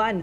1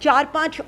4-5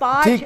$5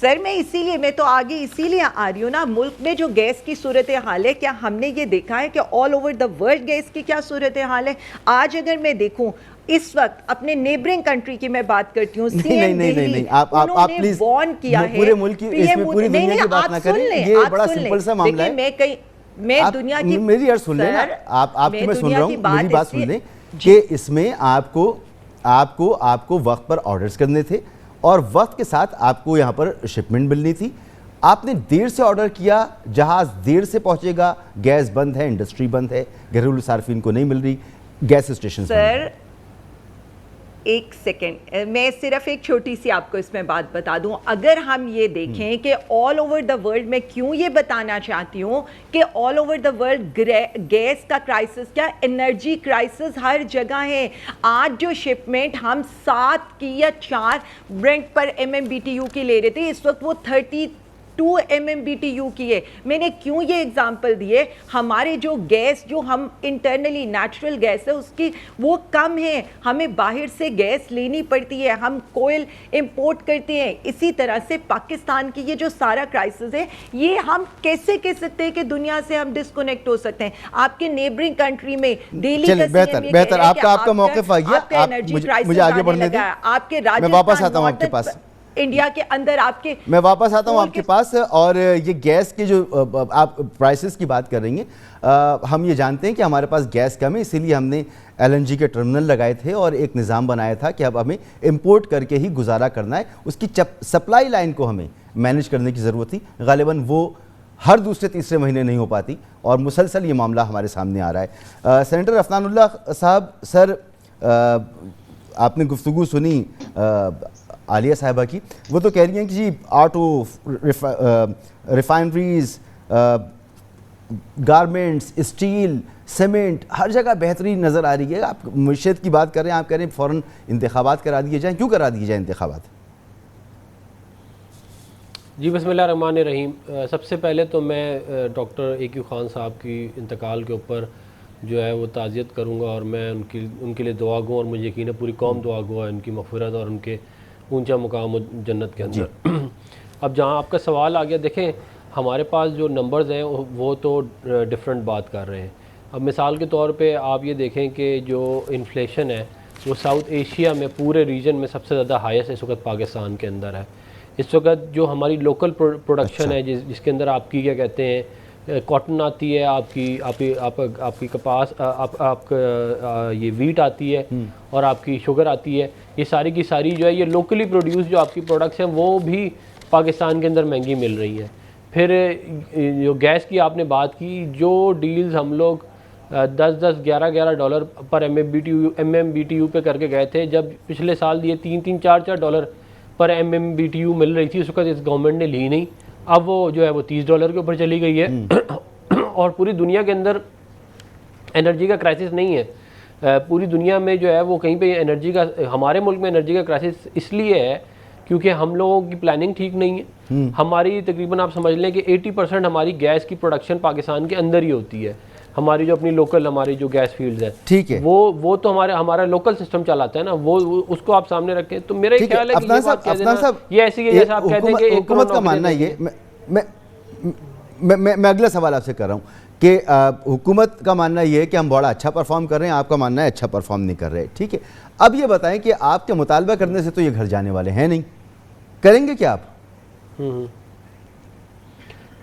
سر میں تو آگے اسی لیے آ رہی ہوں نا, ملک میں جو گیس کی صورتحال ہے, کیا ہم نے یہ دیکھا ہے کہ all over the world gas کی کیا صورتحال ہے؟ آج اگر میں دیکھوں اس وقت اپنے نیبرنگ کنٹری کی میں بات کرتی ہوں, سی ایم دہلی, انہوں نے وارن کیا ہے, پورے ملک کی اس میں پوری دنیا کی بات نہ کریں, یہ بڑا سمپل سا معاملہ ہے. میں دنیا کی, میری عرض سن لیں نا, آپ کی میں سن رہا ہوں, میری بات سن لیں کہ اس میں آپ کو وقت پر آرڈرز کرنے تھے اور وقت کے ساتھ آپ کو یہاں پر شپمنٹ ملنی تھی. آپ نے دیر سے آرڈر کیا, جہاز دیر سے پہنچے گا, گیس بند ہے, انڈسٹری بند ہے, گھریلو صارفین کو نہیں مل رہی, گیس اسٹیشن. سر ایک سیکنڈ, میں صرف ایک چھوٹی سی آپ کو اس میں بات بتا دوں. اگر ہم یہ دیکھیں کہ آل اوور دا ورلڈ, میں کیوں یہ بتانا چاہتی ہوں کہ all over the world gas کا کرائسس, کیا انرجی کرائسس ہر جگہ ہے. آج جو شپمنٹ ہم 7 کی یا 4 برنٹ پر MMBTU کی لے رہے تھے, اس وقت وہ 32 MMBTU کی ہے. میں نے کیوں یہ اگزامپل دیے, ہمارے جو گیس جو ہم انٹرنلی نیچرل گیس ہے اس کی وہ کم ہے, ہمیں باہر سے گیس لینی پڑتی ہے, ہم کوئل امپورٹ کرتے ہیں. اسی طرح سے پاکستان کی یہ جو سارا کرائسس ہے, یہ ہم کیسے کہہ سکتے ہیں کہ دنیا سے ہم ڈسکنیکٹ ہو سکتے ہیں؟ آپ کے نیبرنگ کنٹری میں دہلی کا بہتر آپ کا موقف آ گیا, مجھے آگے بڑھنے دیں, آپ کے میں واپس آتا ہوں آپ کے پاس, انڈیا کے اندر میں واپس آتا ہوں آپ کے پاس. اور یہ گیس کے جو آپ پرائسز کی بات کر رہی ہیں, ہم یہ جانتے ہیں کہ ہمارے پاس گیس کم ہے, اسی لیے ہم نے LNG کے ٹرمنل لگائے تھے اور ایک نظام بنایا تھا کہ اب ہمیں امپورٹ کر کے ہی گزارا کرنا ہے. اس کی سپلائی لائن کو ہمیں مینیج کرنے کی ضرورت تھی. غالباً وہ ہر دوسرے تیسرے مہینے نہیں ہو پاتی اور مسلسل یہ معاملہ ہمارے سامنے آ رہا ہے. سینیٹر عفنان اللہ صاحب, سر آپ نے گفتگو سنی عالیہ صاحبہ کی, وہ تو کہہ رہی ہیں کہ جی auto, refineries, garments, steel, cement, ہر جگہ بہتری نظر آ رہی ہے. آپ معیشت کی بات کر رہے ہیں, آپ کہہ رہے ہیں فوراً انتخابات کرا دیے جائیں. کیوں کرا دیے جائیں انتخابات؟ جی بسم اللہ الرحمن الرحیم. سب سے پہلے تو میں ڈاکٹر AQ خان صاحب کی انتقال کے اوپر جو ہے وہ تعزیت کروں گا, اور میں ان کے لیے دعا گو, اور مجھے یقین ہے پوری قوم دعا گو ہے ان کی مغفرت اور ان کے اونچا مقام و جنت کے اندر. اب جہاں آپ کا سوال آ گیا, دیکھیں ہمارے پاس جو نمبرز ہیں وہ تو ڈفرینٹ بات کر رہے ہیں. اب مثال کے طور پہ آپ یہ دیکھیں کہ جو انفلیشن ہے وہ ساؤتھ ایشیا میں پورے ریجن میں سب سے زیادہ ہائیسٹ اس وقت پاکستان کے اندر ہے. اس وقت جو ہماری لوکل پروڈکشن ہے جس کے اندر آپ کی کیا کہتے ہیں کاٹن آتی ہے, آپ کی کپاس, آپ کا یہ ویٹ آتی ہے, اور آپ کی شوگر آتی ہے, یہ ساری کی ساری جو ہے یہ لوکلی پروڈیوس جو آپ کی پروڈکٹس ہیں وہ بھی پاکستان کے اندر مہنگی مل رہی ہیں. پھر جو گیس کی آپ نے بات کی, جو ڈیلز ہم لوگ 10-10, 11-11 ڈالر پر MMBTU پہ کر کے گئے تھے, جب پچھلے سال یہ 3-3, 4-4 ڈالر پر MMBTU مل رہی تھی, اس وقت اس گورنمنٹ نے لی نہیں. اب وہ جو ہے وہ 30 ڈالر کے اوپر چلی گئی ہے. اور پوری دنیا کے اندر انرجی کا کرائسس نہیں ہے. پوری دنیا میں جو ہے وہ کہیں پہ انرجی کا, ہمارے ملک میں انرجی کا کرائسس اس لیے ہے کیونکہ ہم لوگوں کی پلاننگ ٹھیک نہیں ہے. ہماری تقریباً آپ سمجھ لیں کہ 80% ہماری گیس کی پروڈکشن پاکستان کے اندر ہی ہوتی ہے. ہماری جو اپنی لوکل ہماری جو گیس فیلڈز ہیں, ٹھیک ہے, وہ تو ہمارا لوکل سسٹم چلاتا ہے نا, وہ اس کو آپ سامنے رکھیں. تو میرا یہ خیال ہے کہ یہ بات کہہ دینا, یہ ایسی ہے جیسا آپ کہتے ہیں کہ حکومت کا ماننا یہ, میں اگلا سوال آپ سے کر رہا ہوں کہ حکومت کا ماننا یہ ہے کہ ہم بڑا اچھا پرفارم کر رہے ہیں, آپ کا ماننا ہے اچھا پرفارم نہیں کر رہے. ٹھیک ہے, اب یہ بتائیں کہ آپ کے مطالبہ کرنے سے تو یہ گھر جانے والے ہیں نہیں, کریں گے کیا آپ؟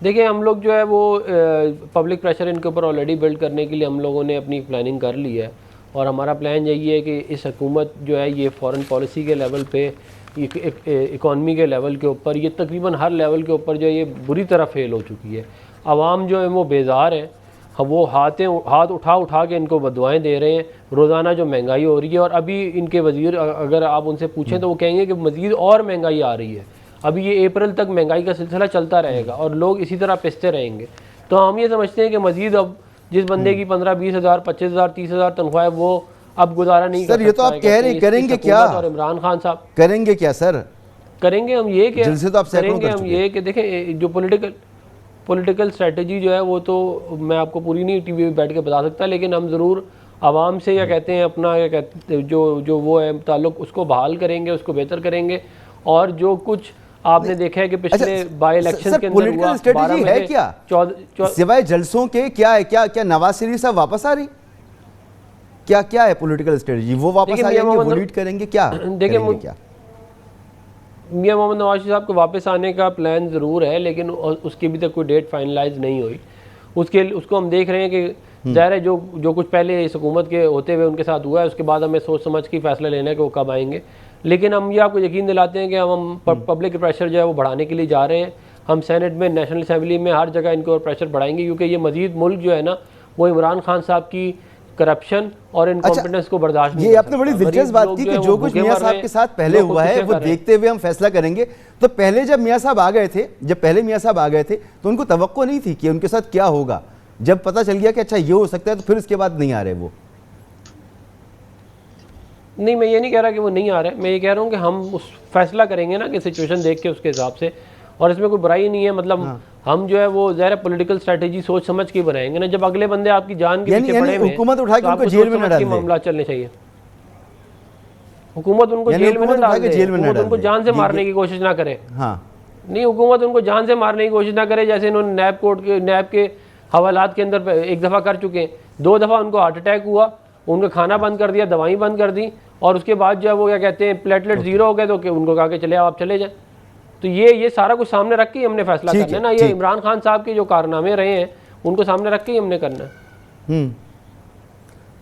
دیکھیں ہم لوگ جو ہے وہ پبلک پریشر ان کے اوپر آلریڈی بلڈ کرنے کے لیے ہم لوگوں نے اپنی پلاننگ کر لی ہے, اور ہمارا پلان یہی ہے کہ اس حکومت جو ہے یہ فارن پالیسی کے لیول پہ, اکانومی کے لیول کے اوپر, یہ تقریباً ہر لیول کے اوپر جو ہے یہ بری طرح فیل ہو چکی ہے. عوام جو ہے وہ بیزار ہیں, وہ ہاتھ اٹھا کے ان کو بدوائیں دے رہے ہیں. روزانہ جو مہنگائی ہو رہی ہے, اور ابھی ان کے وزیر اگر آپ ان سے پوچھیں تو وہ کہیں گے کہ مزید اور مہنگائی آ رہی ہے. ابھی یہ اپریل تک مہنگائی کا سلسلہ چلتا رہے گا اور لوگ اسی طرح پستے رہیں گے. تو ہم یہ سمجھتے ہیں کہ مزید اب جس بندے کی 15-20 ہزار 25 ہزار 30 ہزار تنخواہ ہے وہ اب گزارا نہیں کر سکتا. سر یہ تو آپ کہہ رہے ہیں, کریں گے کیا؟ اور عمران خان صاحب کریں گے کیا سر؟ کریں گے ہم یہ کہ دیکھیں جو پولیٹیکل اسٹریٹجی جو ہے وہ تو میں آپ کو پوری نہیں ٹی وی پہ بیٹھ کے بتا سکتا, لیکن ہم ضرور عوام سے یا کہتے ہیں اپنا کیا کہتے جو وہ ہے تعلق اس کو بحال کریں گے, اس کو بہتر کریں گے, اور جو کچھ آپ نے دیکھا ہے کہ پچھلے بائی الیکشن کے اندر پولیٹیکل اسٹریٹجی ہے کیا سوائے جلسوں کے؟ کیا ہے؟ کیا نواز شریف صاحب واپس آ رہی؟ کیا ہے پولیٹیکل اسٹریٹجی؟ وہ واپس آ جائیں گے، وہ لیڈ کریں گے، کیا کریں گے؟ کیا میاں محمد نواز شریف صاحب کو واپس آنے کا پلان ضرور ہے، لیکن اس کی ابھی تک کوئی ڈیٹ فائنلائز نہیں ہوئی. اس کو ہم دیکھ رہے ہیں کہ ظاہر ہے جو کچھ پہلے اس حکومت کے ہوتے ہوئے ان کے ساتھ ہوا ہے، اس کے بعد ہمیں سوچ سمجھ کے فیصلہ لینا ہے کہ وہ کب آئیں گے. لیکن ہم یہ آپ کو یقین دلاتے ہیں کہ ہم پبلک پریشر جو ہے وہ بڑھانے کے لیے جا رہے ہیں. ہم سینٹ میں، نیشنل اسمبلی میں، ہر جگہ ان کو پریشر بڑھائیں گے، کیونکہ یہ مزید ملک جو ہے نا وہ عمران خان صاحب کی کرپشن اور انکمپیٹنس کو برداشت نہیں یہ آپ نے بڑی دلچسپ بات کی کہ جو کچھ میاں صاحب کے ساتھ پہلے ہوا ہے وہ دیکھتے ہوئے ہم فیصلہ کریں گے. تو پہلے جب میاں صاحب آ گئے تھے تو ان کو توقع نہیں تھی کہ ان کے ساتھ کیا ہوگا. جب پتہ چل گیا کہ اچھا یہ ہو سکتا ہے تو پھر اس کے بعد نہیں آ رہے وہ. نہیں، میں یہ نہیں کہہ رہا کہ وہ نہیں آ رہے، میں یہ کہہ رہا ہوں کہ ہم اس فیصلہ کریں گے نا کہ سچویشن دیکھ کے اس کے حساب سے، اور اس میں کوئی برائی نہیں ہے. مطلب ہم جو ہے وہ ظاہر پولیٹیکل اسٹریٹجی سوچ سمجھ کے بنائیں گے نا. جب اگلے بندے آپ کی جان کے پیچھے پڑے ہوئے ہیں حکومت اٹھا کے ان کو جیل میں نہ ڈال دے، معاملات چلنے چاہیے. حکومت ان کو جیل میں نہ ڈال دے، حکومت ان کو جان سے مارنے کی کوشش نہ کرے. نہیں، حکومت ان کو جان سے مارنے کی کوشش نہ کرے، جیسے انہوں نے نیب کے حوالات کے اندر ایک دفعہ کر چکے ہیں. 2 دفعہ ان کو ہارٹ اٹیک ہوا، ان کا کھانا بند کر دیا، دوائیں بند کر دی، اور اس کے بعد جو ہے وہ کیا کہتے ہیں پلیٹلیٹ زیرو ہو گئے تو ان کو کہا کہ چلے آپ چلے جائیں. تو یہ سارا کچھ سامنے رکھ کے ہی ہم نے فیصلہ کرنا ہے نا. یہ عمران خان صاحب کے جو کارنامے رہے ہیں ان کو سامنے رکھ کے ہی ہم نے کرنا ہے.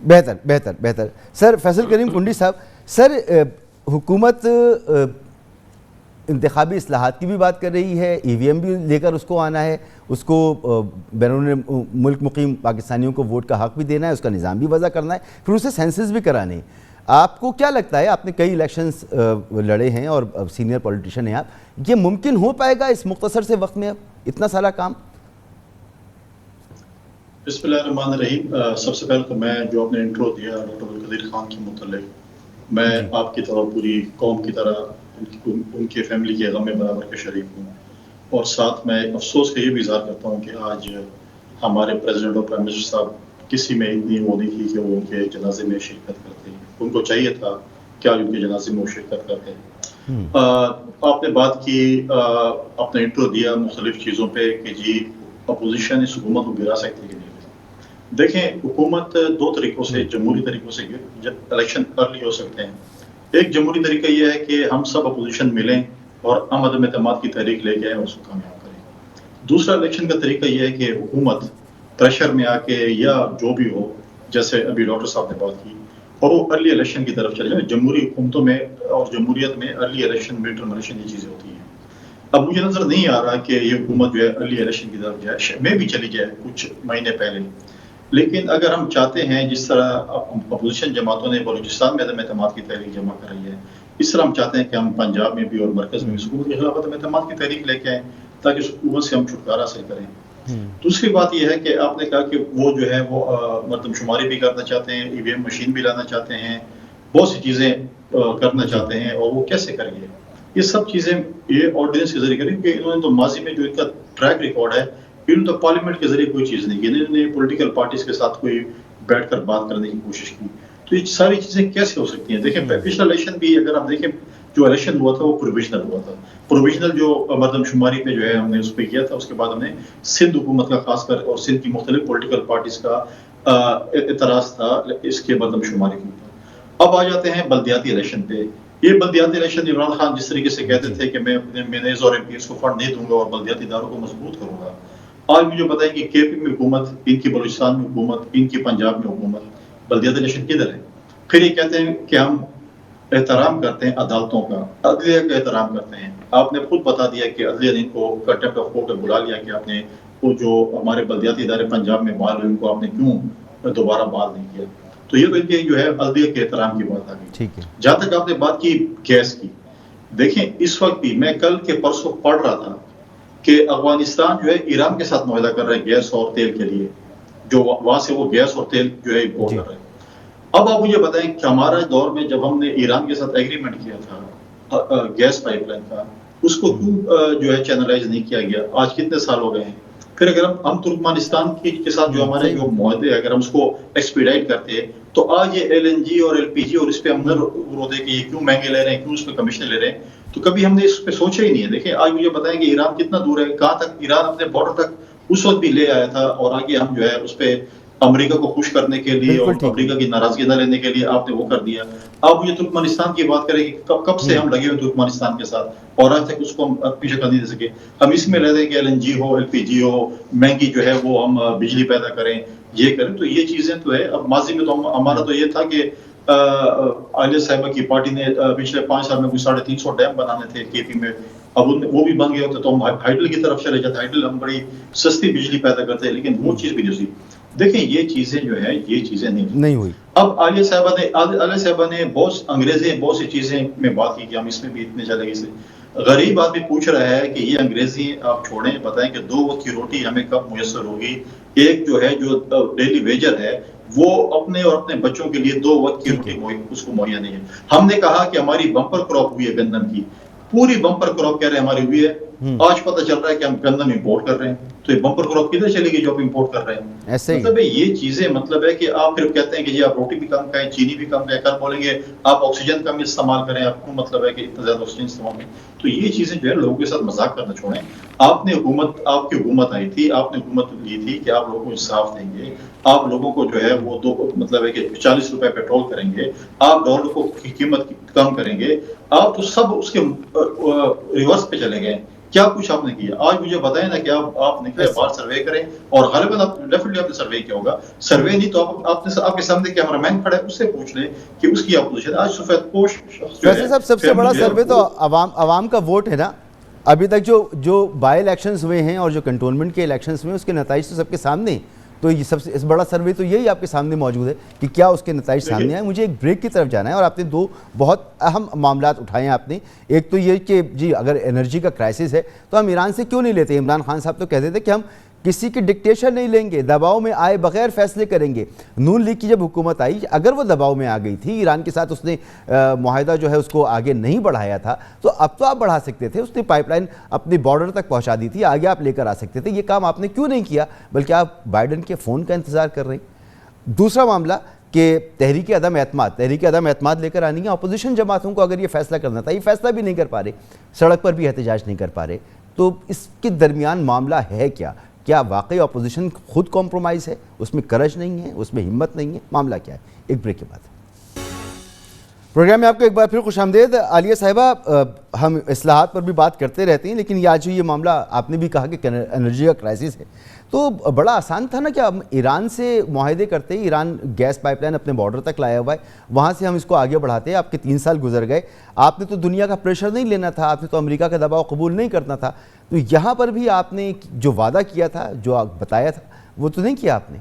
بہتر. سر فیصل کریم کنڈی صاحب، سر حکومت انتخابی اصلاحات کی بھی بات کر رہی ہے، ای وی ایم بھی لے کر اس کو آنا ہے، اس کو بیرون ملک مقیم پاکستانیوں کو ووٹ کا حق بھی دینا ہے، اس کا نظام بھی وضع کرنا ہے، پھر اسے سینسس بھی کرانے ہیں. آپ کو کیا لگتا ہے، آپ نے کئی الیکشنز لڑے ہیں اور سینئر پولیٹیشین ہیں آپ، یہ ممکن ہو پائے گا اس مختصر سے وقت میں اب اتنا سارا کام؟ بسم اللہ الرحمن الرحیم. سب سے پہلے تو میں جو آپ نے انٹرو دیا ڈاکٹر القدیر خان کے متعلق، میں آپ کی طرح پوری قوم کی طرح ان کے فیملی کے غم برابر کے شریک ہوں، اور ساتھ میں افسوس کا یہ بھی اظہار کرتا ہوں کہ آج ہمارے پریزیڈنٹ اور پرائم منسٹر صاحب کسی میں اتنی وہ نہیں تھی کہ وہ ان کے جنازے میں شرکت کرتے. ان کو چاہیے تھا کہ آج ان کے جنازے میں وہ شرکت کرتے. آپ نے بات کی، آپ نے انٹرو دیا مختلف چیزوں پہ کہ جی اپوزیشن اس حکومت کو گرا سکتی کہ نہیں. دیکھیں، حکومت 2 طریقوں سے، جمہوری طریقوں سے الیکشن ارلی ہو سکتے ہیں. ایک جمہوری طریقہ یہ ہے کہ ہم سب اپوزیشن ملیں اور عدم اعتماد کی تحریک لے کے آئیں، اس کو کامیاب کریں. دوسرا الیکشن کا طریقہ یہ ہے کہ حکومت پریشر میں آ کے یا جو بھی ہو، جیسے ابھی ڈاکٹر صاحب نے بات کی، اور وہ ارلی الیکشن کی طرف چلے جائیں. جمہوری حکومتوں میں اور جمہوریت میں early election, mid term election, یہ چیزیں ہوتی ہیں. اب مجھے نظر نہیں آ رہا کہ یہ حکومت جو ہے ارلی الیکشن کی طرف جائے، میں بھی چلی جائے کچھ مہینے پہلے. لیکن اگر ہم چاہتے ہیں، جس طرح اپوزیشن جماعتوں نے بلوچستان میں عدم اعتماد کی تحریک جمع کر رہی ہے، اس طرح ہم چاہتے ہیں کہ ہم پنجاب میں بھی اور مرکز میں بھی حکومت کے خلاف عدم اعتماد کی تحریک لے کے آئیں تاکہ اس حکومت سے ہم چھٹکارا حاصل کریں. دوسری بات یہ ہے کہ آپ نے کہا کہ وہ جو ہے وہ مردم شماری بھی کرنا چاہتے ہیں، ای وی ایم مشین بھی لانا چاہتے ہیں، بہت سی چیزیں کرنا چاہتے ہیں، اور وہ کیسے کریں گے؟ یہ سب چیزیں یہ آرڈیننس کے ذریعے کریں، کیونکہ انہوں نے تو ماضی میں جو ان کا ٹریک ریکارڈ ہے، انہوں نے تو پارلیمنٹ کے ذریعے کوئی چیز نہیں کی، انہوں نے پولیٹیکل پارٹیز کے ساتھ کوئی بیٹھ کر بات کرنے کی کوشش کی. تو یہ ساری چیزیں کیسے ہو سکتی ہیں؟ دیکھیں، پچھلا الیکشن بھی اگر آپ دیکھیں، جو الیکشن ہوا تھا وہ پروویژنل ہوا تھا. پروویژنل جو مردم شماری پہ جو ہے ہم نے اس پہ کیا تھا، اس کے بعد ہم نے سندھ حکومت کا خاص کر اور سندھ کی مختلف پولیٹیکل پارٹیز کا اعتراض تھا اس کے مردم شماری کے اوپر. اب آ جاتے ہیں بلدیاتی الیکشن پہ. یہ بلدیاتی الیکشن عمران خان جس طریقے سے کہتے تھے کہ میں اپنے مینیز اور ایم پیز کو فنڈ نہیں دوں گا اور بلدیاتی اداروں کو مضبوط کروں گا، آج مجھے بتائیں کہ کے پی میں حکومت، ان کی بلوچستان میں حکومت، ان کی پنجاب میں حکومت، بلدیاتی الیکشن کدھر ہے؟ پھر یہ کہتے ہیں کہ ہم احترام کرتے ہیں عدالتوں کا، عدلیہ کا احترام کرتے ہیں. آپ نے خود بتا دیا کہ عدلیہ نے ان کو کنٹیمپٹ آف کورٹ بلا لیا کہ آپ نے وہ جو ہمارے بلدیاتی ادارے پنجاب میں بحال ہوئے ان کو آپ نے کیوں دوبارہ بحال نہیں کیا. تو یہ تو ان کے جو ہے عدلیہ کے احترام کی بات آ گئی. جہاں تک آپ نے بات کی گیس کی، دیکھیں اس وقت بھی میں کل کے پرسوں پڑھ رہا تھا کہ افغانستان جو ہے ایران کے ساتھ معاہدہ کر رہے ہیں گیس اور تیل کے لیے، جو وہاں سے وہ گیس اور تیل جو ہے امپورٹ کر رہے ہیں. اب آپ مجھے بتائیں کہ ہمارا دور میں جب ہم نے ایران کے ساتھ ایگریمنٹ کیا تھا گیس پائپ لائن کا، اس کو کیوں جو ہے چینلائز نہیں کیا گیا؟ آج کتنے سال ہو گئے ہیں؟ پھر اگر ہم ترکمانستان کے ساتھ جو ہمارے جو معاہدے اگر ہم اس کو ایکسپیڈائٹ کرتے ہیں تو آج یہ LNG اور LPG اور اس پہ ہم نہ روتے کہ یہ کیوں مہنگے لے رہے ہیں، کیوں اس پہ کمیشن لے رہے ہیں، تو کبھی ہم نے اس پہ سوچا ہی نہیں ہے. دیکھیں آج مجھے بتائیں کہ ایران کتنا دور ہے، کہاں تک ایران اپنے بارڈر تک اس وقت بھی لے آیا تھا، اور آگے ہم جو ہے اس پہ امریکہ کو خوش کرنے کے لیے اور امریکہ کی ناراضگی نہ لینے کے لیے آپ نے وہ کر دیا. آپ مجھے ترکمانستان کی بات کریں کہ کب سے ہم لگے ہوئے ترکمانستان کے ساتھ اور آج تک اس کو ہم پیچھے کر نہیں دے سکے. ہم اس میں رہتے ہیں کہ LNG ہو، LPG ہو، مہنگی جو ہے وہ ہم بجلی پیدا کریں، یہ کریں. تو یہ چیزیں تو ہے. اب ماضی میں تو ہمارا تو یہ تھا کہ عالیہ صاحبہ کی پارٹی نے پچھلے 5 سال میں کوئی 350 ڈیم بنانے تھے KP میں. اب وہ بھی بن گئے ہوتے تو ہم ہائیڈل کی طرف چلے جاتے. ہائیڈل ہم بڑی سستی بجلی پیدا کرتے ہیں، لیکن وہ چیز بھی نہیں ہوئی. دیکھیں یہ چیزیں جو ہے یہ چیزیں نہیں ہوئی. اب عالیہ صاحبہ نے بہت سی چیزیں میں بات کی کہ ہم اس میں بھی اتنے چلے گئے سے. غریب آدمی پوچھ رہا ہے کہ یہ انگریزی آپ چھوڑیں، بتائیں کہ 2 وقت کی روٹی ہمیں کب میسر ہوگی. ایک جو ہے جو ڈیلی ویجر ہے وہ اپنے اور اپنے بچوں کے لیے 2 وقت کی روٹی اس کو مہیا نہیں ہے. ہم نے کہا کہ ہماری بمپر کراپ ہوئی ہے گندم کی، پوری بمپر کراپ کہہ رہے ہیں ہماری ہوئی ہے. آج پتہ چل رہا ہے کہ ہم گندم امپورٹ کر رہے ہیں. تو یہ بمپر کراپ کدھر چلے گی جو آپ امپورٹ کر رہے ہیں؟ مطلب یہ چیزیں مطلب ہے کہ آپ پھر کہتے ہیں کہ جی آپ روٹی بھی کم کھائیں، چینی بھی کم کھائیں، کل بولیں گے آپ آکسیجن کم استعمال کریں. آپ کو مطلب ہے کہ اتنا زیادہ آکسیجن استعمال کریں. تو یہ چیزیں جو ہے لوگوں کے ساتھ مذاق کرنا چھوڑیں. آپ کی حکومت آئی تھی، آپ نے حکومت لی تھی کہ آپ لوگوں کو انصاف دیں گے، آپ لوگوں کو جو ہے وہ مطلب ہے کہ 40 روپے پیٹرول کریں گے، آپ ڈالر کو قیمت کم کریں گے. آپ تو سب اس کے ریورس پہ چلے گئے. کیا کچھ آپ نے کیا؟ آج مجھے بتائیں نا کہ آپ نکلے باہر سروے کریں، اور غالباً ڈیفینیٹلی آپ نے سروے کیا ہوگا. سروے نہیں تو آپ کے سامنے کیمرہ مین کھڑا ہے، اس سے پوچھ لیں کہ اس کی اپوزیشن. آج سفید پوش ویسے صاحب سب سے بڑا سروے تو عوام کا ووٹ ہے نا. ابھی تک جو بائی الیکشنز ہوئے ہیں اور جو کنٹونمنٹ کے الیکشنز ہوئے ہیں اس کے نتائج تو سب کے سامنے ہیں. تو یہ سب سے بڑا سروے تو یہی آپ کے سامنے موجود ہے کہ کیا اس کے نتائج سامنے آئے. مجھے ایک بریک کی طرف جانا ہے، اور آپ نے 2 بہت اہم معاملات اٹھائے ہیں آپ نے. ایک تو یہ کہ جی اگر انرجی کا کرائسس ہے تو ہم ایران سے کیوں نہیں لیتے. عمران خان صاحب تو کہتے تھے کہ ہم کسی کی ڈکٹیشن نہیں لیں گے، دباؤ میں آئے بغیر فیصلے کریں گے. نون لیگ کی جب حکومت آئی، اگر وہ دباؤ میں آ گئی تھی، ایران کے ساتھ اس نے معاہدہ جو ہے اس کو آگے نہیں بڑھایا تھا، تو اب تو آپ بڑھا سکتے تھے. اس نے پائپ لائن اپنے بارڈر تک پہنچا دی تھی، آگے آپ لے کر آ سکتے تھے. یہ کام آپ نے کیوں نہیں کیا، بلکہ آپ بائیڈن کے فون کا انتظار کر رہے ہیں. دوسرا معاملہ کہ تحریک عدم اعتماد لے کر آنی ہے. اپوزیشن جماعتوں کو اگر یہ فیصلہ کرنا تھا، یہ فیصلہ بھی نہیں کر پا رہے، سڑک پر بھی احتجاج نہیں کر پا رہے. تو اس کے درمیان معاملہ ہے کیا واقعی اپوزیشن خود کمپرومائز ہے، اس میں کرج نہیں ہے، اس میں ہمت نہیں ہے؟ معاملہ کیا ہے؟ ایک بریک کے بعد پروگرام میں آپ کو ایک بار پھر خوش آمدید. عالیہ صاحبہ، ہم اصلاحات پر بھی بات کرتے رہتے ہیں، لیکن آج یہ معاملہ آپ نے بھی کہا کہ انرجی کا کرائسس ہے، تو بڑا آسان تھا نا کہ ہم ایران سے معاہدے کرتے. ایران گیس پائپ لائن اپنے بارڈر تک لایا ہوا ہے، وہاں سے ہم اس کو آگے بڑھاتے. آپ کے 3 سال گزر گئے، آپ نے تو دنیا کا پریشر نہیں لینا تھا، آپ نے تو امریکہ کا دباؤ قبول نہیں کرنا تھا. تو یہاں پر بھی آپ نے جو وعدہ کیا تھا، جو بتایا تھا، وہ تو نہیں کیا آپ نے.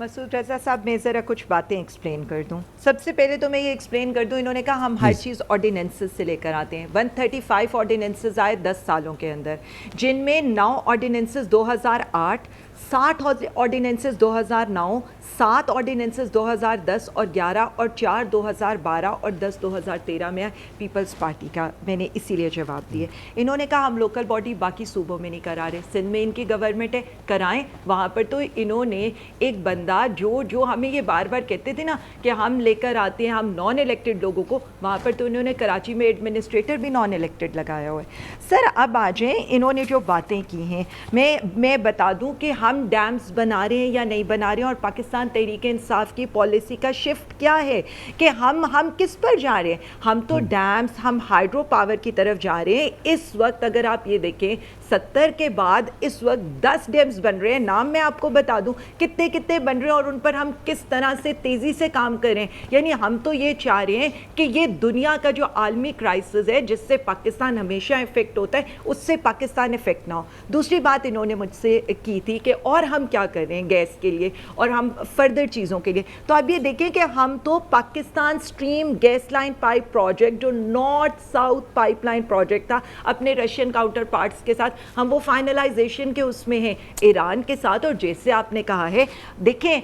مسعود رضا صاحب، میں ذرا کچھ باتیں ایکسپلین کر دوں. سب سے پہلے تو میں یہ ایکسپلین کر دوں، انہوں نے کہا ہم ہر چیز آرڈیننسز سے لے کر آتے ہیں. 135 آرڈیننسز آئے 10 سالوں کے اندر، جن میں 9 آرڈیننسز 2008، 60 آرڈیننسز 2009، 7 آرڈیننسز 2010 اور 11 اور 4 2012 اور 10 2013 میں پیپلز پارٹی کا. میں نے اسی لیے جواب دیے. انہوں نے کہا ہم لوکل باڈی باقی صوبوں میں نہیں کرا رہے، سندھ میں ان کی گورنمنٹ ہے، کرائیں وہاں پر. تو انہوں نے ایک بندہ جو ہمیں یہ بار بار کہتے تھے نا کہ ہم لے کر آتے ہیں ہم نان الیکٹڈ لوگوں کو، وہاں پر تو انہوں نے کراچی میں ایڈمنسٹریٹر بھی نان الیکٹڈ لگایا ہوا ہے. سر اب آ جائیں، انہوں نے جو باتیں کی ہیں میں بتا دوں کہ ہم ڈیمز بنا رہے ہیں یا نہیں بنا رہے ہیں، اور پاکستان تحریک انصاف کی پالیسی کا شفٹ کیا ہے کہ ہم کس پر جا رہے ہیں. ہم تو ڈیمز، ہم ہائیڈرو پاور کی طرف جا رہے ہیں. اس وقت اگر آپ یہ دیکھیں 70 کے بعد اس وقت 10 ڈیمز بن رہے ہیں. نام میں آپ کو بتا دوں کتنے بن رہے ہیں اور ان پر ہم کس طرح سے تیزی سے کام کریں. یعنی ہم تو یہ چاہ رہے ہیں کہ یہ دنیا کا جو عالمی کرائسس ہے جس سے پاکستان ہمیشہ افیکٹ ہوتا ہے، اس سے پاکستان افیکٹ نہ ہو. دوسری بات انہوں نے مجھ سے کی تھی کہ اور ہم کیا کر رہے ہیں گیس کے لیے اور ہم فردر چیزوں کے لیے. تو اب یہ دیکھیں کہ ہم تو Pakistan stream gas line pipe project جو north south pipe line project تھا اپنے رشین کاؤنٹر پارٹس کے ساتھ، ہم وہ فائنلائزیشن کے اس میں ہیں ایران کے ساتھ. اور جیسے آپ نے کہا ہے، دیکھیں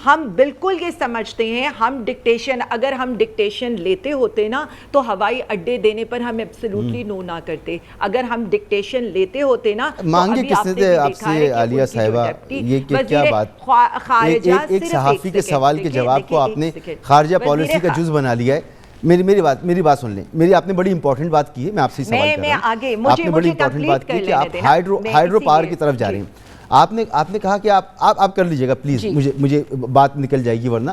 ہم بالکل یہ سمجھتے ہیں ہم ڈکٹیشن، اگر ہم ڈکٹیشن لیتے ہوتے نا تو ہوائی اڈے دینے پر ہم ایبسلیوٹلی نو نہ کرتے. اگر ہم ڈکٹیشن لیتے ہوتے نا مانگے کس نے تھے آپ سے عالیہ صاحبہ؟ یہ کیا بات، ایک صحافی کے سوال کے جواب کو آپ نے خارجہ پالیسی کا جز بنا لیا ہے. میری بات سن لیں، میری آپ نے بڑی امپورٹنٹ بات کی ہے، میں آپ سے سوال کر رہا ہوں. آپ نے بڑی امپورٹنٹ بات کی کہ آپ ہائیڈرو پاور کی طرف جا رہے ہیں. آپ نے کہا کہ آپ کر لیجئے گا پلیز، مجھے بات نکل جائے گی ورنہ.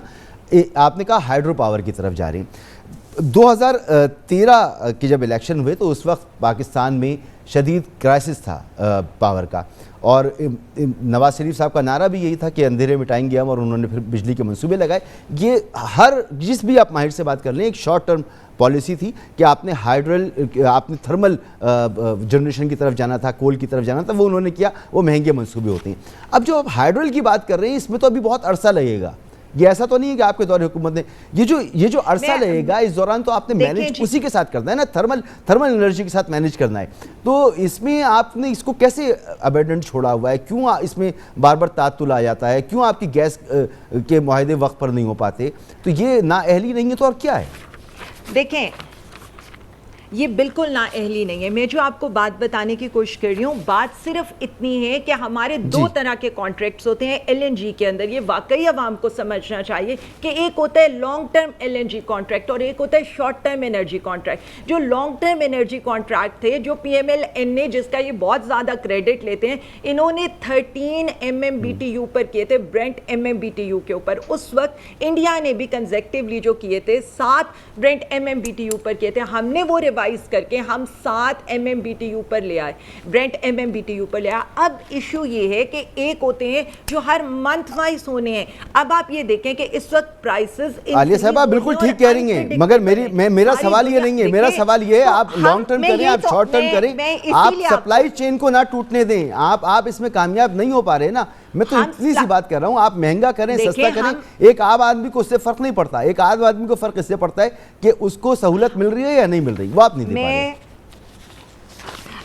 آپ نے کہا ہائیڈرو پاور کی طرف جا رہے ہیں. 2013 کے جب الیکشن ہوئے تو اس وقت پاکستان میں شدید کرائسس تھا پاور کا، اور نواز شریف صاحب کا نعرہ بھی یہی تھا کہ اندھیرے مٹائیں گے ہم، اور انہوں نے پھر بجلی کے منصوبے لگائے. یہ جس بھی آپ ماہر سے بات کر لیں، ایک شارٹ ٹرم پالیسی تھی کہ آپ نے آپ نے تھرمل جنریشن کی طرف جانا تھا، کول کی طرف جانا تھا، وہ انہوں نے کیا. وہ مہنگے منصوبے ہوتے ہیں. اب جو آپ ہائیڈرل کی بات کر رہے ہیں، اس میں تو ابھی بہت عرصہ لگے گا. یہ ایسا تو نہیں ہے کہ آپ کے دور حکومت نے یہ جو عرصہ لگے گا، اس دوران تو آپ نے مینیج اسی کے ساتھ کرنا ہے نا، تھرمل انرجی کے ساتھ مینیج کرنا ہے. تو اس میں آپ نے اس کو کیسے ابینڈنٹ چھوڑا ہوا ہے؟ کیوں اس میں بار بار تعطل آ جاتا ہے؟ کیوں آپ کی گیس کے معاہدے وقت پر نہیں ہو پاتے؟ تو یہ نااہلی نہیں ہے تو اور کیا ہے؟ دیکھیں، یہ بالکل نااہلی نہیں ہے. میں جو آپ کو بات بتانے کی کوشش کر رہی ہوں، بات صرف اتنی ہے کہ ہمارے دو طرح کے کانٹریکٹس ہوتے ہیں ایل این جی کے اندر. یہ واقعی عوام کو سمجھنا چاہیے کہ ایک ہوتا ہے long term L N G contract اور ایک ہوتا ہے شارٹ ٹرم انرجی کانٹریکٹ. جو لانگ ٹرم انرجی کانٹریکٹ تھے، جو پی ایم ایل این نے، جس کا یہ بہت زیادہ کریڈٹ لیتے ہیں، انہوں نے 13 MMBTU پر کیے تھے، برینٹ MMBTU کے اوپر. اس وقت انڈیا نے بھی کنزیکٹیولی جو کیے تھے 7 برینٹ MMBTU پر کیے تھے. ہم نے وہ کر کے ہم 7 MMBTU پر لے آئے، برینٹ MMBTU پر لے آئے. اب ایشو یہ ہے کہ ایک ہوتے ہیں جو ہر منتھ وائز ہونے ہیں. اب آپ یہ دیکھیں کہ اس وقت پرائسز، عالیہ صاحب آپ بالکل ٹھیک کہہ رہی ہیں، مگر میرا سوال یہ نہیں ہے. میرا سوال یہ ہے آپ لانگ ٹرم کریں، آپ شارٹ ٹرم کریں، آپ سپلائی چین کو نہ ٹوٹنے دیں. آپ اس میں کامیاب نہیں ہو پا رہے نا. میں تو اتنی سی بات کر رہا ہوں، آپ مہنگا کریں، سستا کریں. ایک عام آدمی کو اس سے فرق نہیں پڑتا. ایک عام آدمی کو فرق اس سے پڑتا ہے کہ اس کو سہولت مل رہی ہے یا نہیں مل رہی، وہ آپ نہیں دے پا رہے.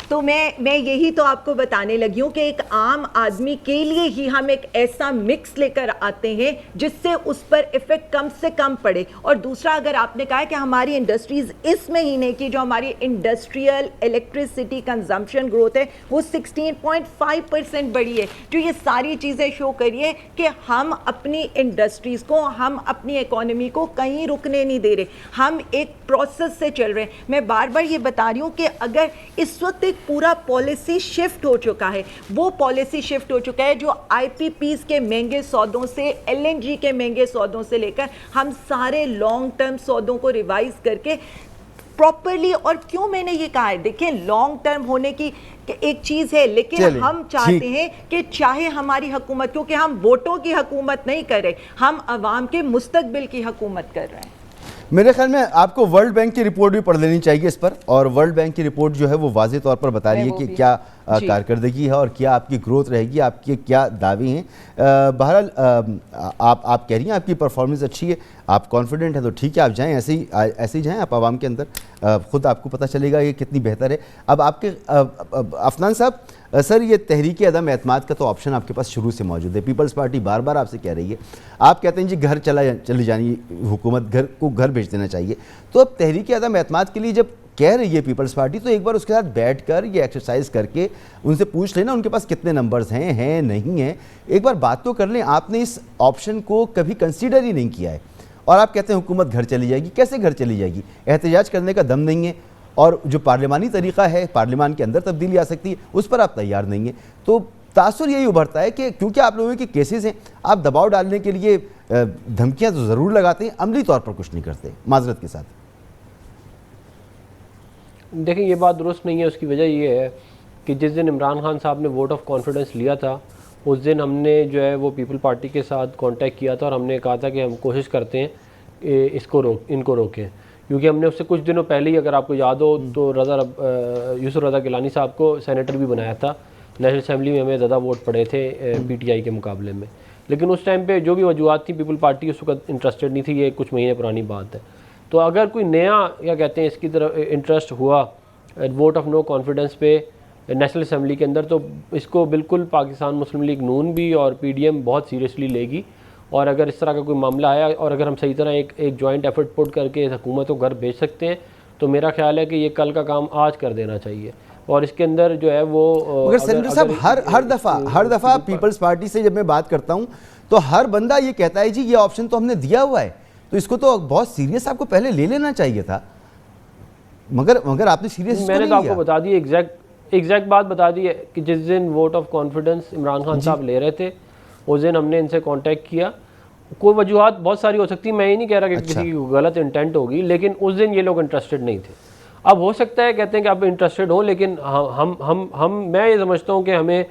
تو میں یہی تو آپ کو بتانے لگی ہوں کہ ایک عام آدمی کے لیے ہی ہم ایک ایسا مکس لے کر آتے ہیں جس سے اس پر ایفیکٹ کم سے کم پڑے. اور دوسرا، اگر آپ نے کہا کہ ہماری انڈسٹریز اس مہینے کی جو ہماری انڈسٹریل الیکٹریسٹی کنزمپشن گروتھ ہے وہ 16.5% بڑھی ہے. جو یہ ساری چیزیں شو کریے کہ ہم اپنی انڈسٹریز کو، ہم اپنی اکانومی کو کہیں رکنے نہیں دے رہے، ہم ایک پروسیس سے چل رہے ہیں. میں بار بار یہ بتا رہی ہوں کہ اگر اس وقت ایک پورا پالیسی شفٹ ہو چکا ہے، وہ پالیسی شفٹ ہو چکا ہے جو آئی پی پیز کے مہنگے سودوں سے، ایل این جی کے مہنگے سودوں سے لے کر ہم سارے لانگ ٹرم سودوں کو ریوائز کر کے پراپرلی. اور کیوں میں نے یہ کہا ہے، دیکھیں لانگ ٹرم ہونے کی ایک چیز ہے، لیکن ہم چاہتے ہیں کہ چاہے ہماری حکومت، کیونکہ ہم ووٹوں کی حکومت نہیں کر رہے، ہم عوام کے مستقبل کی حکومت کر رہے ہیں. میرے خیال میں آپ کو ورلڈ بینک کی رپورٹ بھی پڑھ لینی چاہیے اس پر. اور ورلڈ بینک کی رپورٹ جو ہے وہ واضح طور پر بتا رہی ہے کہ کیا کارکردگی ہے اور کیا آپ کی گروتھ رہے گی، آپ کے کیا دعوے ہیں. بہرحال آپ کہہ رہی ہیں آپ کی پرفارمنس اچھی ہے، آپ کانفیڈنٹ ہیں، تو ٹھیک ہے، آپ جائیں ایسے ہی جائیں. آپ عوام کے اندر خود آپ کو پتہ چلے گا یہ کتنی بہتر ہے. اب آپ کے عفنان صاحب، سر یہ تحریک عدم اعتماد کا تو آپشن آپ کے پاس شروع سے موجود ہے. پیپلز پارٹی بار بار آپ سے کہہ رہی ہے، آپ کہتے ہیں جی گھر چلی جانی حکومت، گھر بھیج دینا چاہیے. تو اب تحریک عدم اعتماد کے لیے جب کہہ رہی ہے پیپلز پارٹی، تو ایک بار اس کے ساتھ بیٹھ کر یہ ایکسرسائز کر کے ان سے پوچھ لینا ان کے پاس کتنے نمبرز ہیں نہیں ہیں. ایک بار بات تو کر لیں. آپ نے اس آپشن کو کبھی کنسیڈر ہی نہیں کیا ہے اور آپ کہتے ہیں حکومت گھر چلی جائے گی. کیسے گھر چلی جائے گی؟ احتجاج کرنے کا دم نہیں ہے، اور جو پارلیمانی طریقہ ہے، پارلیمان کے اندر تبدیلی آ سکتی ہے، اس پر آپ تیار نہیں ہیں. تو تاثر یہی ابھرتا ہے کہ کیونکہ آپ لوگوں کے کیسز ہیں، آپ دباؤ ڈالنے کے لیے دھمکیاں تو ضرور لگاتے ہیں، عملی طور پر کچھ نہیں کرتے. معذرت کے ساتھ دیکھیں یہ بات درست نہیں ہے. اس کی وجہ یہ ہے کہ جس دن عمران خان صاحب نے ووٹ آف کانفیڈنس لیا تھا، اس دن ہم نے جو ہے وہ پیپل پارٹی کے ساتھ کانٹیکٹ کیا تھا اور ہم نے کہا تھا کہ ہم کوشش کرتے ہیں ان کو روکیں. کیونکہ ہم نے اس سے کچھ دنوں پہلے ہی، اگر آپ کو یاد ہو تو یوسف رضا گیلانی صاحب کو سینیٹر بھی بنایا تھا. نیشنل اسمبلی میں ہمیں زیادہ ووٹ پڑے تھے پی ٹی آئی کے مقابلے میں، لیکن اس ٹائم پہ جو بھی وجوہات تھیں پیپل پارٹی اس وقت انٹرسٹڈ نہیں تھی. یہ کچھ مہینے پرانی بات ہے. تو اگر کوئی نیا کیا کہتے ہیں اس کی طرف انٹرسٹ ہوا ووٹ آف نو کانفیڈنس پہ نیشنل اسمبلی کے اندر، تو اس کو بالکل پاکستان مسلم لیگ نون بھی اور پی ڈی ایم بہت سیریسلی لے گی اور اگر اس طرح کا کوئی معاملہ آیا اور اگر ہم صحیح طرح ایک جوائنٹ ایفرٹ پٹ کر کے حکومت کو گھر بھیج سکتے ہیں تو میرا خیال ہے کہ یہ کل کا کام آج کر دینا چاہیے. اور اس کے اندر جو ہے وہ مگر سینیٹر صاحب ہر دفعہ پیپلز پارٹی سے جب میں بات کرتا ہوں تو ہر بندہ یہ کہتا ہے جی یہ آپشن تو ہم نے دیا ہوا ہے, تو اس کو تو بہت سیریس آپ کو پہلے لے لینا چاہیے تھا, مگر آپ نے سیریس. میں نے تو آپ کو بتا دی ایگزیکٹ بات بتا دی ہے کہ جس دن vote of confidence Imran Khan صاحب لے رہے تھے اس دن ہم نے ان سے کانٹیکٹ کیا. کوئی وجوہات بہت ساری ہو سکتی, میں یہ نہیں کہہ رہا کہ کسی کی غلط انٹینٹ ہوگی, لیکن اس دن یہ لوگ انٹرسٹڈ نہیں تھے. اب ہو سکتا ہے کہتے ہیں کہ آپ انٹرسٹڈ ہوں, لیکن میں یہ سمجھتا ہوں کہ ہمیں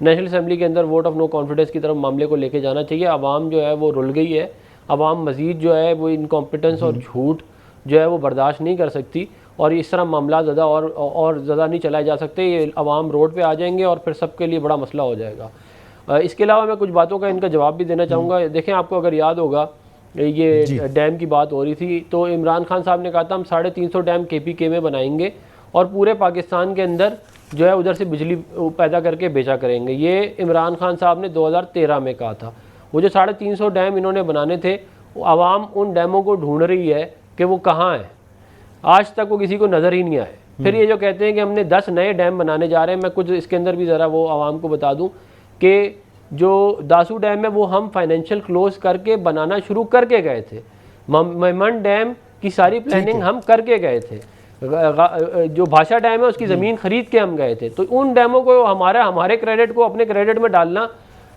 نیشنل اسمبلی کے اندر ووٹ آف نو کانفیڈنس کی طرف معاملے کو لے کے جانا چاہیے. عوام جو ہے وہ رل گئی ہے, عوام مزید جو ہے وہ انکمپیٹنس اور جھوٹ جو ہے وہ برداشت نہیں کر سکتی, اور اس طرح معاملات زیادہ اور زیادہ نہیں چلائے جا سکتے. یہ عوام روڈ پہ آ جائیں گے اور پھر سب کے لیے بڑا مسئلہ ہو جائے گا. اس کے علاوہ میں کچھ باتوں کا ان کا جواب بھی دینا چاہوں گا. دیکھیں آپ کو اگر یاد ہوگا یہ ڈیم کی بات ہو رہی تھی تو عمران خان صاحب نے کہا تھا ہم 350 ڈیم KPK میں بنائیں گے اور پورے پاکستان کے اندر جو ہے ادھر سے بجلی پیدا کر کے بیچا کریں گے. یہ عمران خان صاحب نے 2013 میں کہا تھا. وہ جو 350 ڈیم انہوں نے بنانے تھے, عوام ان ڈیموں کو ڈھونڈ رہی ہے کہ وہ کہاں ہیں, آج تک وہ کسی کو نظر ہی نہیں آئے. پھر یہ جو کہتے ہیں کہ ہم نے 10 نئے ڈیم بنانے جا رہے ہیں, میں کچھ اس کے اندر بھی ذرا وہ عوام کو بتا دوں کہ جو داسو ڈیم ہے وہ ہم فائنینشیل کلوز کر کے بنانا شروع کر کے گئے تھے. میمن ڈیم کی ساری پلاننگ ہم کر کے گئے تھے. جو بھاشا ڈیم ہے اس کی زمین خرید کے ہم گئے تھے. تو ان ڈیموں کو ہمارے کریڈٹ کو اپنے کریڈٹ میں ڈالنا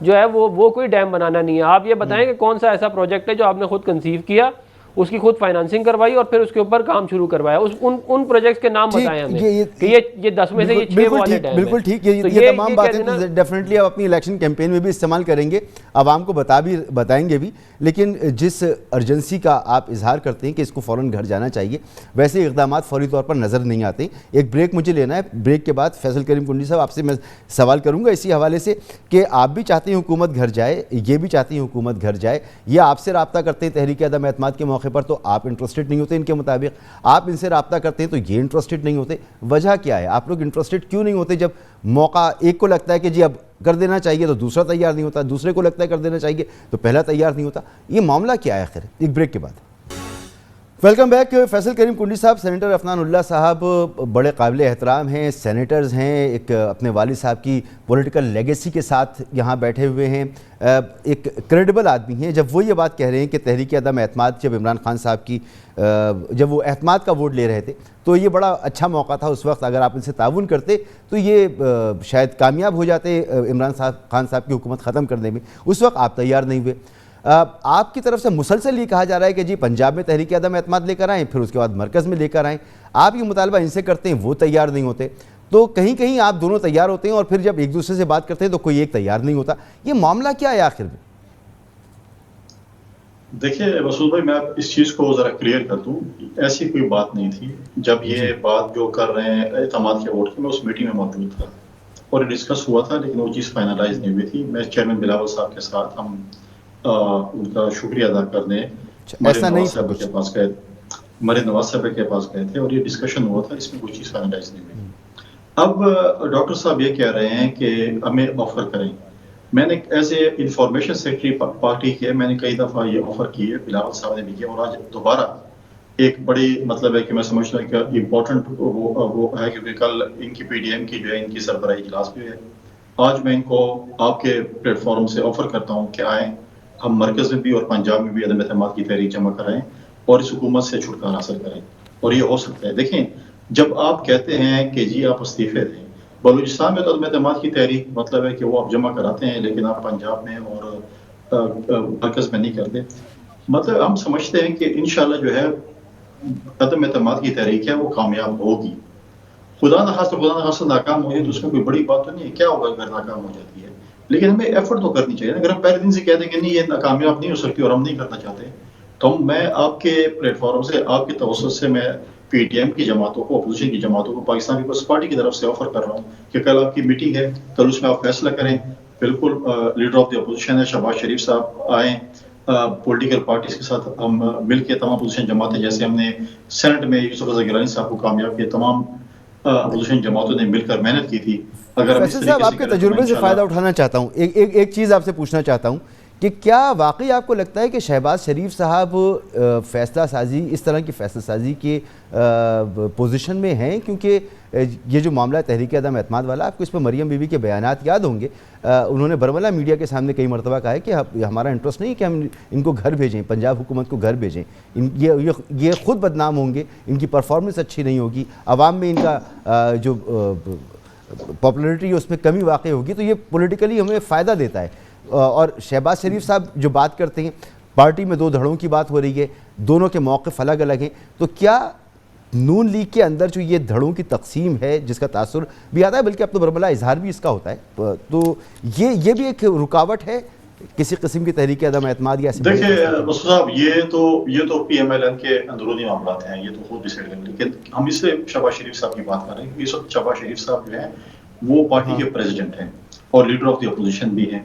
جو ہے وہ کوئی ڈیم بنانا نہیں ہے. آپ یہ بتائیں کہ کون سا ایسا پروجیکٹ ہے جو آپ نے خود کنسیو کیا, اس کی خود فائنانسنگ کروائی اور پھر اس کے اوپر کام شروع کروایا. ان پروجیکٹس کے نام بتائیں ہمیں کہ یہ 10 میں سے یہ 6 والے ڈیم ہیں. بالکل ٹھیک, یہ تمام باتیں ڈیفینیٹلی آپ اپنی الیکشن کیمپین میں بھی استعمال کریں گے, عوام کو بتائیں گے بھی. لیکن جس ارجنسی کا آپ اظہار کرتے ہیں کہ اس کو فوراً گھر جانا چاہیے, ویسے اقدامات فوری طور پر نظر نہیں آتے. ایک بریک مجھے لینا ہے, بریک کے بعد فیصل کریم کنڈی صاحب آپ سے میں سوال کروں گا اسی حوالے سے کہ آپ بھی چاہتے ہیں حکومت گھر جائے, یہ بھی چاہتی ہیں حکومت گھر جائے, یہ آپ سے رابطہ کرتے ہیں تحریک عدم اعتماد کے موقع پر تو آپ انٹرسٹڈ نہیں ہوتے ان کے مطابق, آپ ان سے رابطہ کرتے ہیں تو یہ انٹرسٹڈ نہیں ہوتے. وجہ کیا ہے, آپ لوگ انٹرسٹڈ کیوں نہیں ہوتے؟ جب موقع ایک کو لگتا ہے کہ جی اب کر دینا چاہیے تو دوسرا تیار نہیں ہوتا, دوسرے کو لگتا ہے کر دینا چاہیے تو پہلا تیار نہیں ہوتا. یہ معاملہ کیا ہے آخر؟ ایک بریک کے بعد. Welcome back. فیصل کریم کنڈی صاحب, سینیٹر عفنان اللہ صاحب بڑے قابل احترام ہیں, سینیٹرز ہیں, ایک اپنے والد صاحب کی پولیٹیکل لیگیسی کے ساتھ یہاں بیٹھے ہوئے ہیں, ایک کریڈیبل آدمی ہیں. جب وہ یہ بات کہہ رہے ہیں کہ تحریک عدم اعتماد جب عمران خان صاحب کی جب وہ اعتماد کا ووٹ لے رہے تھے تو یہ بڑا اچھا موقع تھا اس وقت, اگر آپ ان سے تعاون کرتے تو یہ شاید کامیاب ہو جاتے عمران خان صاحب کی حکومت ختم کرنے میں. اس وقت آپ تیار نہیں ہوئے. آپ کی طرف سے مسلسل یہ کہا جا رہا ہے کہ جی پنجاب میں تحریک عدم اعتماد لے کر آئیں, پھر اس کے بعد مرکز میں لے کر آئیں. آپ یہ مطالبہ ان سے کرتے ہیں, وہ تیار نہیں ہوتے, تو کہیں کہیں آپ دونوں تیار ہوتے ہیں اور پھر جب ایک دوسرے سے بات کرتے ہیں تو کوئی ایک تیار نہیں ہوتا. یہ معاملہ کیا ہے آخر میں؟ دیکھیے مسعود بھائی, میں اس چیز کو ذرا کلیئر کر دوں, ایسی کوئی بات نہیں تھی. جب یہ بات جو کر رہے ہیں اعتماد کے ووٹ کی, میں اس میٹنگ میں موجود تھا اور ڈسکس ہوا تھا, لیکن وہ چیز فائنلائز نہیں ہوئی تھی. میں چیئرمین بلاول صاحب کے ساتھ ہم ان کا شکریہ ادا کرنے مرے نواز صاحب کے پاس گئے تھے اور یہ ڈسکشن ہوا تھا, اس میں کوئی چیز فائنلائز نہیں ہوئی. اب ڈاکٹر صاحب یہ کہہ رہے ہیں کہ ہمیں آفر کریں. میں نے as a information secretary party کے میں نے کئی دفعہ یہ آفر کی ہے, بلاول صاحب نے بھی کیا, اور آج دوبارہ ایک بڑی مطلب ہے کہ میں سمجھتا ہوں کہ امپورٹنٹ وہ ہے, کیونکہ کل ان کی PDM کی جو ہے ان کی سربراہی اجلاس بھی ہے. آج میں ان کو آپ کے پلیٹ فارم سے آفر کرتا ہوں کہ آئیں, ہم مرکز میں بھی اور پنجاب میں بھی عدم اعتماد کی تحریک جمع کرائیں اور اس حکومت سے چھٹکارا حاصل کریں. اور یہ ہو سکتا ہے. دیکھیں, جب آپ کہتے ہیں کہ جی آپ استعفے دیں, بلوچستان میں تو عدم اعتماد کی تحریک مطلب ہے کہ وہ آپ جمع کراتے ہیں, لیکن آپ پنجاب میں اور مرکز میں نہیں کرتے. مطلب ہم سمجھتے ہیں کہ انشاءاللہ جو ہے عدم اعتماد کی تحریک ہے وہ کامیاب ہوگی. خدا نخواستہ ناکام ہو جائے تو اس میں کوئی بڑی بات تو نہیں ہے, کیا ہوگا اگر ناکام ہو جاتی ہے, لیکن ہمیں ایفرٹ تو کرنی چاہیے. اگر ہم پہلے دن سے کہہ دیں کہ نہیں یہ کامیاب نہیں ہو سکتی اور ہم نہیں کرنا چاہتے, تو میں آپ کے پلیٹ فارم سے, آپ کے توسط سے میں PTM کی جماعتوں کو, اپوزیشن کی جماعتوں کو, پاکستان پیپلز پارٹی کی طرف سے آفر کر رہا ہوں کہ کل آپ کی میٹنگ ہے, کل اس میں آپ فیصلہ کریں. بالکل لیڈر آف دی اپوزیشن ہے شہباز شریف صاحب, آئیں, پولیٹیکل پارٹیز کے ساتھ ہم مل کے تمام اپوزیشن جماعتیں, جیسے ہم نے سینٹ میں یوسف رضا گیلانی صاحب کو کامیاب کیا, تمام اپوزیشن جماعتوں نے مل کر محنت کی تھی. فیصل صاحب, آپ کے تجربے سے فائدہ اٹھانا چاہتا ہوں, ایک چیز آپ سے پوچھنا چاہتا ہوں کہ کیا واقعی آپ کو لگتا ہے کہ شہباز شریف صاحب فیصلہ سازی اس طرح کی فیصلہ سازی کے پوزیشن میں ہیں؟ کیونکہ یہ جو معاملہ تحریک عدم اعتماد والا، آپ کو اس پر مریم بی بی کے بیانات یاد ہوں گے، انہوں نے برملا میڈیا کے سامنے کئی مرتبہ کہا ہے کہ ہمارا انٹرسٹ نہیں کہ ہم ان کو گھر بھیجیں، پنجاب حکومت کو گھر بھیجیں، یہ خود بدنام ہوں گے، ان کی پرفارمنس اچھی نہیں ہوگی، عوام میں ان کا جو پاپولرٹی ہے اس میں کمی واقع ہوگی، تو یہ پولیٹیکلی ہمیں فائدہ دیتا ہے۔ اور شہباز شریف صاحب جو بات کرتے ہیں، پارٹی میں دو دھڑوں کی بات ہو رہی ہے، دونوں کے موقف الگ الگ ہیں، تو کیا نون لیگ کے اندر جو یہ دھڑوں کی تقسیم ہے جس کا تاثر بھی آتا ہے، بلکہ اب تو برملا اظہار بھی اس کا ہوتا ہے، تو یہ بھی ایک رکاوٹ ہے کسی قسم کی تحریک عدم اعتماد یا ایسی؟ دیکھیں مسعود صاحب، یہ تو پی ایم ایل این کے اندرونی معاملات ہیں، یہ تو خود ڈیسائیڈ کریں، لیکن ہم اس سے شہباز شریف صاحب کی بات کر رہے ہیں۔ اس وقت شہباز شریف صاحب جو ہیں وہ پارٹی کے پریزیڈنٹ ہیں اور لیڈر آف دی اپوزیشن بھی ہیں،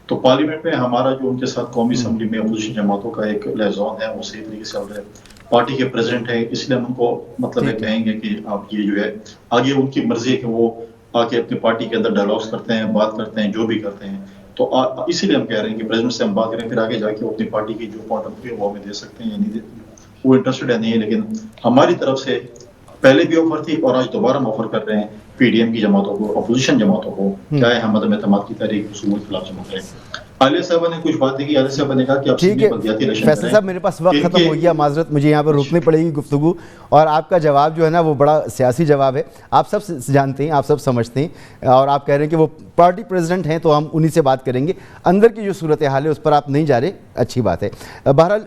تو پارلیمنٹ میں ہمارا جو ان کے ساتھ قومی اسمبلی میں اپوزیشن جماعتوں کا ایک لہزون ہے وہ صحیح طریقے سے چل رہا ہے۔ پارٹی کے پریزیڈنٹ ہیں، اس لیے ہم ان کو مطلب یہ کہیں گے کہ آپ یہ جو ہے آگے ان کی مرضی ہے کہ وہ آ کے اپنی پارٹی کے اندر ڈائلاگس کرتے ہیں، بات کرتے ہیں، جو بھی کرتے ہیں، تو اسی لیے ہم کہہ رہے ہیں کہ پریزیڈنٹ سے ہم بات کریں، پھر آگے جا کے وہ اپنی پارٹی کی جو پوائنٹ آف ویو وہ ہمیں دے سکتے ہیں یا نہیں وہ انٹرسٹڈ ہے نہیں ہے، لیکن ہماری طرف سے پہلے بھی آفر تھی اور آج دوبارہ ہم آفر کر رہے ہیں پی ڈی ایم کی جماعتوں کو، اپوزیشن جماعتوں کو، چاہے ہم عدم اعتماد کی تحریک حکومت کے خلاف جمع کریں۔ عالیہ صاحبہ نے کچھ باتیں کی، عالیہ صاحبہ نے کہا کہ آپ ٹھیک ہے بلدیاتی الیکشن فیصل صاحب، میرے پاس وقت ختم ہو گیا، معذرت، مجھے یہاں پر روکنی پڑے گی گفتگو، اور آپ کا جواب جو ہے نا وہ بڑا سیاسی جواب ہے، آپ سب جانتے ہیں، آپ سب سمجھتے ہیں، اور آپ کہہ رہے ہیں کہ وہ پارٹی پریزیڈنٹ ہیں تو ہم انہی سے بات کریں گے، اندر کی جو صورتحال ہے اس پر آپ نہیں جا رہے، اچھی بات ہے۔ بہرحال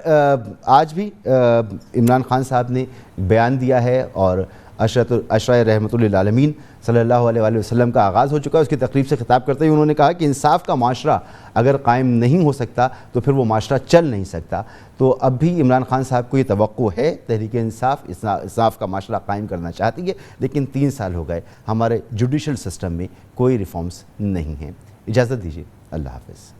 آج بھی عمران خان صاحب نے بیان دیا ہے اور عشرۂ رحمۃ للعالمین صلی اللہ علیہ وآلہ وسلم کا آغاز ہو چکا ہے۔ اس کی تقریب سے خطاب کرتے ہوئے انہوں نے کہا کہ انصاف کا معاشرہ اگر قائم نہیں ہو سکتا تو پھر وہ معاشرہ چل نہیں سکتا۔ تو اب بھی عمران خان صاحب کو یہ توقع ہے، تحریک انصاف کا معاشرہ قائم کرنا چاہتی ہے، لیکن 3 سال ہو گئے ہمارے جوڈیشل سسٹم میں کوئی ریفارمز نہیں ہیں۔ اجازت دیجیے، اللہ حافظ۔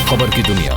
خبر کی دنیا